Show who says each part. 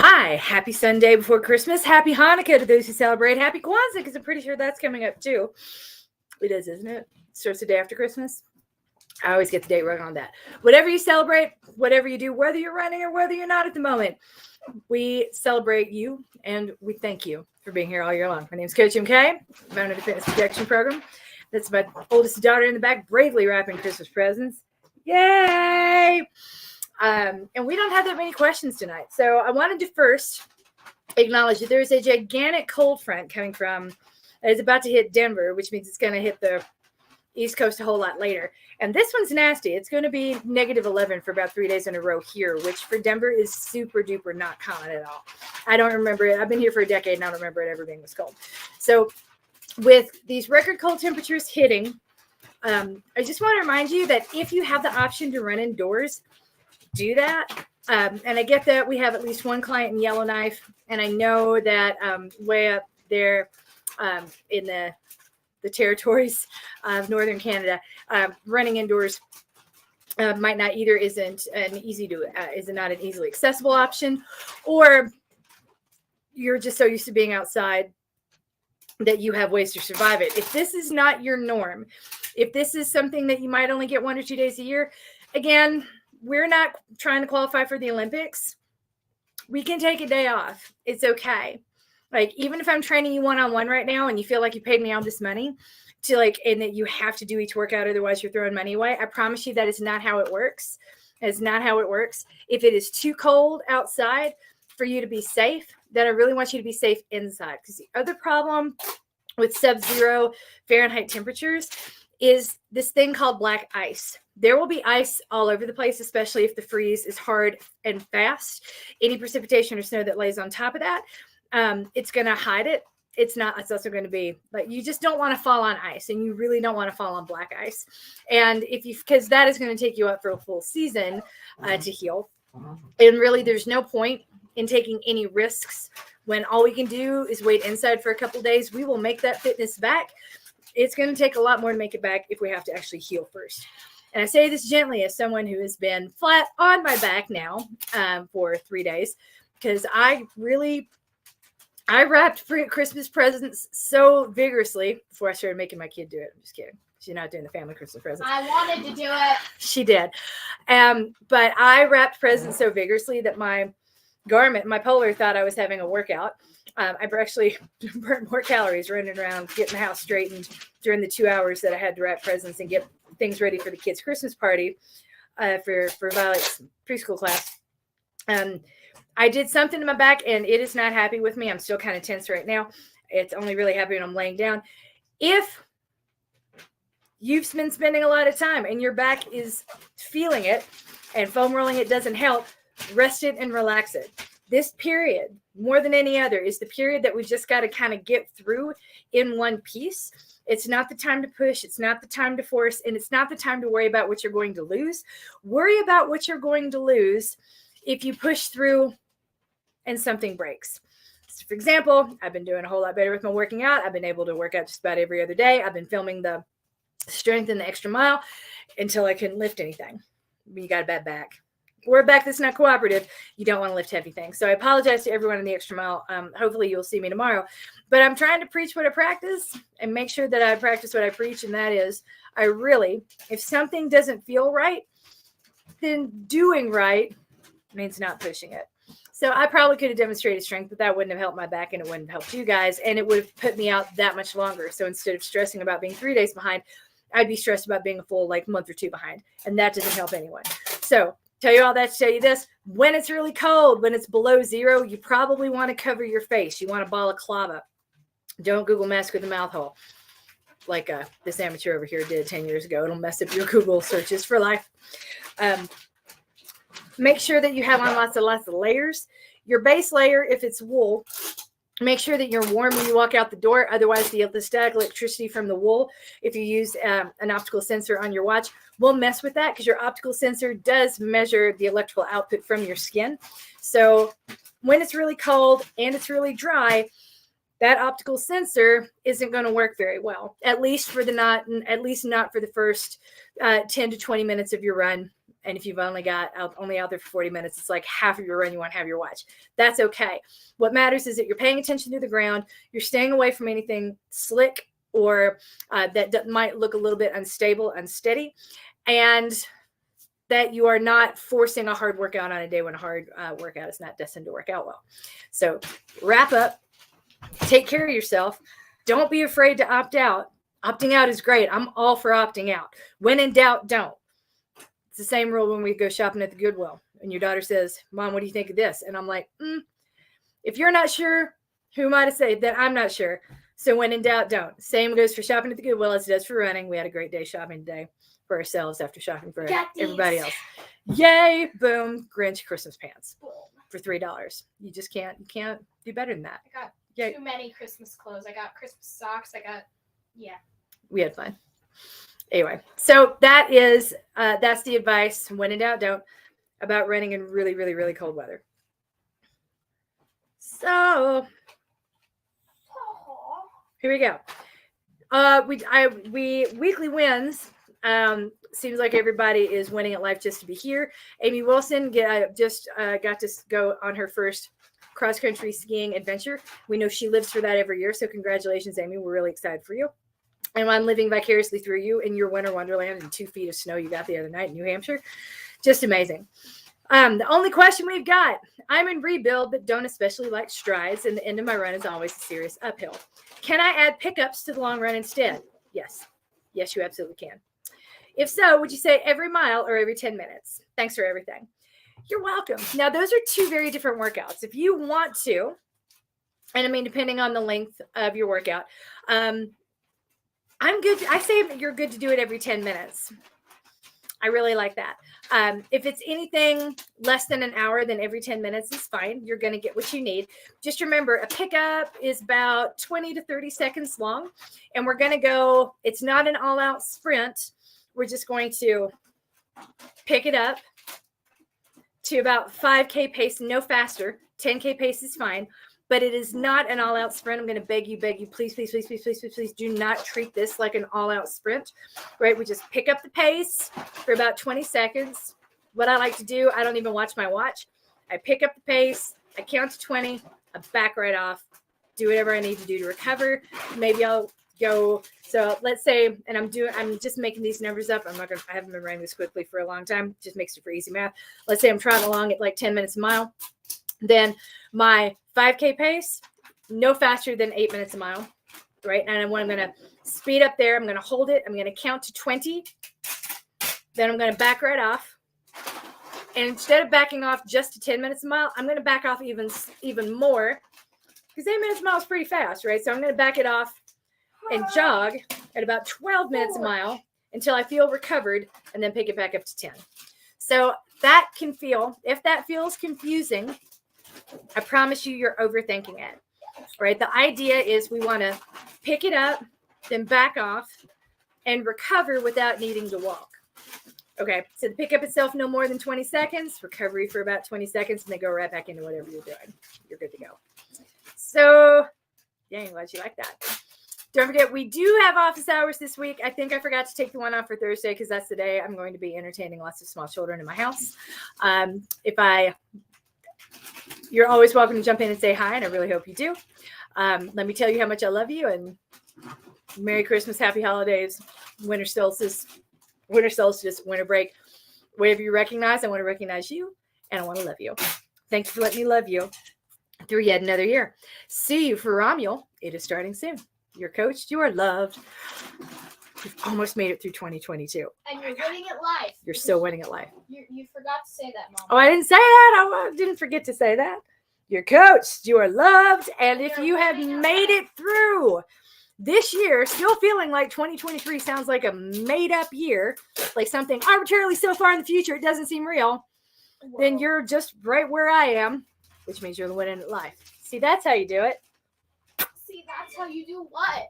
Speaker 1: Hi, happy Sunday before Christmas. Happy Hanukkah to those who celebrate. Happy Kwanzaa, because I'm pretty sure that's coming up too. It is, isn't it? It starts the day after Christmas. I always get the date wrong on that. Whatever you celebrate, whatever you do, whether you're running or whether you're not at the moment, we celebrate you and we thank you for being here all year long. My name is Coach MK, founder of the Fitness Projection Program. That's my oldest daughter in the back, bravely wrapping Christmas presents. Yay! And we don't have that many questions tonight. So I wanted to first acknowledge that there's a gigantic cold front coming from, it's about to hit Denver, which means it's going to hit the East Coast a whole lot later. And this one's nasty. It's going to be -11 for about 3 days in a row here, which for Denver is super duper not common at all. I don't remember it. I've been here for a decade and I don't remember it ever being this cold. So with these record cold temperatures hitting, I just want to remind you that if you have the option to run indoors, do that. And I get that we have at least one client in Yellowknife, and I know that way up there in the territories of northern Canada, running indoors might not either isn't not an easily accessible option, or you're just so used to being outside that you have ways to survive it. If this is not your norm, if this is something that you might only get 1 or 2 days a year, again, we're not trying to qualify for the Olympics. We can take a day off. It's okay. Like, even if I'm training you one-on-one right now and you feel like you paid me all this money and that you have to do each workout, otherwise you're throwing money away, I promise you that is not how it works. It's not how it works. If it is too cold outside for you to be safe, then I really want you to be safe inside. Because the other problem with sub-zero Fahrenheit temperatures is this thing called black ice. There will be ice all over the place, especially if the freeze is hard and fast. Any precipitation or snow that lays on top of that, it's going to hide it. It's also going to be like, you just don't want to fall on ice, and you really don't want to fall on black ice. And because that is going to take you up for a full season to heal. And really, there's no point in taking any risks when all we can do is wait inside for a couple days. We will make that fitness back. It's going to take a lot more to make it back if we have to actually heal first. And I say this gently as someone who has been flat on my back now for 3 days, because I wrapped Christmas presents so vigorously before I started making my kid do it. I'm just kidding. She's not doing the family Christmas presents.
Speaker 2: I wanted to do it.
Speaker 1: She did. But I wrapped presents so vigorously that my Polar, thought I was having a workout. I actually burnt more calories running around getting the house straightened during the 2 hours that I had to wrap presents and get things ready for the kids' Christmas party for Violet's preschool class. I did something to my back, and it is not happy with me. I'm still kind of tense right now. It's only really happy when I'm laying down. If you've been spending a lot of time and your back is feeling it and foam rolling it doesn't help, rest it and relax it. This period, more than any other, is the period that we just got to kind of get through in one piece. It's not the time to push. It's not the time to force. And it's not the time to worry about what you're going to lose. Worry about what you're going to lose if you push through and something breaks. So for example, I've been doing a whole lot better with my working out. I've been able to work out just about every other day. I've been filming the strength and the extra mile until I couldn't lift anything. You got a bad back. Or a back that's not cooperative, you don't want to lift heavy things. So I apologize to everyone in the extra mile. Hopefully you'll see me tomorrow. But I'm trying to preach what I practice and make sure that I practice what I preach. And that is, if something doesn't feel right, then doing right means not pushing it. So I probably could have demonstrated strength, but that wouldn't have helped my back and it wouldn't have helped you guys. And it would have put me out that much longer. So instead of stressing about being 3 days behind, I'd be stressed about being a full month or two behind. And that doesn't help anyone. So tell you all that to tell you this: when it's really cold, when it's below zero, you probably want to cover your face. You want a balaclava. Don't Google mask with a mouth hole like this amateur over here did 10 years ago. It'll mess up your Google searches for life. Make sure that you have on lots of layers. Your base layer, if it's wool, make sure that you're warm when you walk out the door. Otherwise, the static electricity from the wool, if you use an optical sensor on your watch, will mess with that, because your optical sensor does measure the electrical output from your skin. So when it's really cold and it's really dry, that optical sensor isn't going to work very well, at least not for the first 10 to 20 minutes of your run. And if you've only out there for 40 minutes, it's like half of your run you want to have your watch. That's okay. What matters is that you're paying attention to the ground. You're staying away from anything slick or that might look a little bit unstable, unsteady, and that you are not forcing a hard workout on a day when a hard workout is not destined to work out well. So wrap up, take care of yourself. Don't be afraid to opt out. Opting out is great. I'm all for opting out. When in doubt, don't. It's the same rule when we go shopping at the Goodwill and your daughter says, Mom, what do you think of this? And I'm like, if you're not sure, who am I to say that I'm not sure? So when in doubt, don't. Same goes for shopping at the Goodwill as it does for running. We had a great day shopping today for ourselves after shopping for everybody else. Yay, boom, Grinch Christmas pants for $3. You just can't do better than that.
Speaker 2: I got too many Christmas clothes. I got Christmas socks. We
Speaker 1: had fun. Anyway, so that's the advice. When in doubt, don't, about running in really, really, really cold weather. So here we go. We weekly wins. Seems like everybody is winning at life just to be here. Amy Wilson just got to go on her first cross-country skiing adventure. We know she lives for that every year. So congratulations, Amy. We're really excited for you. And I'm living vicariously through you in your winter wonderland and 2 feet of snow you got the other night in New Hampshire. Just amazing. The only question we've got, I'm in rebuild, but don't especially like strides. And the end of my run is always a serious uphill. Can I add pickups to the long run instead? Yes. Yes, you absolutely can. If so, would you say every mile or every 10 minutes? Thanks for everything. You're welcome. Now, those are 2 very different workouts. If you want to, and I mean, depending on the length of your workout, I'm good. I say you're good to do it every 10 minutes. I really like that. If it's anything less than an hour, then every 10 minutes is fine. You're going to get what you need. Just remember, a pickup is about 20 to 30 seconds long, and we're going to go, it's not an all-out sprint. We're just going to pick it up to about 5K pace, no faster. 10K pace is fine, but it is not an all-out sprint. I'm going to beg you, please, please, please, please, please, please, please do not treat this like an all-out sprint, right? We just pick up the pace for about 20 seconds. What I like to do, I don't even watch my watch. I pick up the pace, I count to 20, I back right off, do whatever I need to do to recover. Maybe I'll go. So let's say, and I'm just making these numbers up. I haven't been running this quickly for a long time. Just makes it for easy math. Let's say I'm trotting along at like 10 minutes a mile. Then my 5K pace, no faster than 8 minutes a mile, right? And when I'm going to speed up there, I'm going to hold it. I'm going to count to 20. Then I'm going to back right off. And instead of backing off just to 10 minutes a mile, I'm going to back off even more, because 8 minutes a mile is pretty fast, right? So I'm going to back it off and jog at about 12 minutes a mile until I feel recovered, and then pick it back up to 10. So that can feel, if that feels confusing, I promise you're overthinking it, right? The idea is we want to pick it up, then back off, and recover without needing to walk. Okay, so the pickup itself, no more than 20 seconds, recovery for about 20 seconds, and then go right back into whatever you're doing. You're good to go. So, dang, glad you like that. Don't forget, we do have office hours this week. I think I forgot to take the one off for Thursday because that's the day I'm going to be entertaining lots of small children in my house. You're always welcome to jump in and say hi, and I really hope you do. Let me tell you how much I love you, and Merry Christmas, Happy Holidays, winter solstice, winter break. Whatever you recognize, I want to recognize you, and I want to love you. Thank you for letting me love you through yet another year. See you for Romuel. It is starting soon. You're coached. You are loved. You've almost made it through 2022.
Speaker 2: And you're winning at life.
Speaker 1: You're still winning at life.
Speaker 2: You forgot to say that, Mom.
Speaker 1: Oh, I didn't say that. I didn't forget to say that. You're coached. You are loved. And if you have made it through this year, still feeling like 2023 sounds like a made-up year, like something arbitrarily so far in the future it doesn't seem real, then you're just right where I am, which means you're winning at life. See, that's how you do it.
Speaker 2: See, that's how you do what?